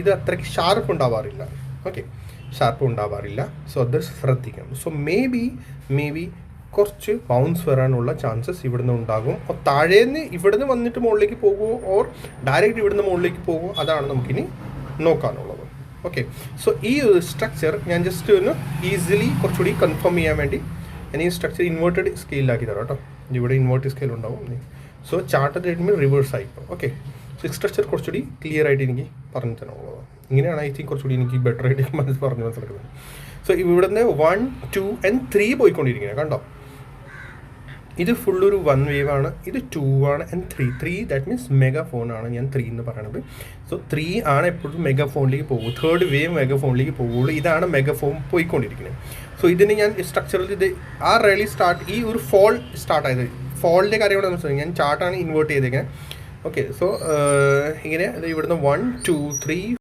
ഇത് അത്രയ്ക്ക് ഷാർപ്പ് ഉണ്ടാവാറില്ല. ഓക്കെ, ഷാർപ്പ് ഉണ്ടാവാറില്ല. സോ അത് ശ്രദ്ധിക്കണം. സോ മേ ബി കുറച്ച് ബൗൺസ് വരാനുള്ള ചാൻസസ് ഇവിടുന്ന് ഉണ്ടാകും. അപ്പോൾ താഴേന്ന് ഇവിടുന്ന് വന്നിട്ട് മുകളിലേക്ക് പോകുമോ ഓർ ഡയറക്റ്റ് ഇവിടുന്ന് മുകളിലേക്ക് പോകുമോ, അതാണ് നമുക്കിനി നോക്കാനുള്ളത്. ഓക്കെ, സോ ഈ ഒരു സ്ട്രക്ചർ ഞാൻ ജസ്റ്റ് ഒന്ന് ഈസിലി കുറച്ചുകൂടി കൺഫേം ചെയ്യാൻ വേണ്ടി ഞാൻ ഈ സ്ട്രക്ചർ ഇൻവേർട്ടഡ് സ്കെയിലാക്കി തരാം കേട്ടോ. ഇവിടെ ഇൻവേർട്ടഡ് സ്കെയിൽ ഉണ്ടാവും. സോ ചാർട്ട് റേറ്റുമ്പോൾ റിവേഴ്സ് ആയിപ്പോൾ. ഓക്കെ, സോ ഈ സ്ട്രക്ചർ കുറച്ചുകൂടി ക്ലിയർ ആയിട്ട് എനിക്ക് പറഞ്ഞു തരാനുള്ളത്. ഇങ്ങനെയാണ് ഐ തിങ്ക് കുറച്ചുകൂടി എനിക്ക് ബെറ്റർ ആയിട്ട് മനസ്സിലാക്കുന്നത്. സോ ഇവിടുന്ന് 1, 2 and 3 പോയിക്കൊണ്ടിരിക്കുന്നത് കണ്ടോ. ഇത് ഫുള്ളൊരു 1 വേവ് ആണ്. ഇത് 2 ആണ് ആൻഡ് 3 ദാറ്റ് മീൻസ് മെഗാഫോൺ ആണ് ഞാൻ 3 എന്ന് പറയണത്. സോ 3 ആണ് എപ്പോഴും മെഗാഫോണിലേക്ക് പോകും. 3rd വേവ് മെഗാഫോണിലേക്ക് പോകുള്ളൂ. ഇതാണ് മെഗാഫോൺ പോയിക്കൊണ്ടിരിക്കുന്നത്. സോ ഇതിന് ഞാൻ സ്ട്രക്ചറിൽ ഇത് ആ റേലി സ്റ്റാർട്ട് ഈ ഒരു ഫോൾ സ്റ്റാർട്ട് ആയത് ഫോളിൻ്റെ കാര്യമാണ് മനസ്സിലായി. ഞാൻ ചാർട്ടാണ് ഇൻവേർട്ട് ചെയ്തേക്കുന്നത്. ഓക്കെ, സോ ഇങ്ങനെ ഇവിടുന്ന് 1, 2, 3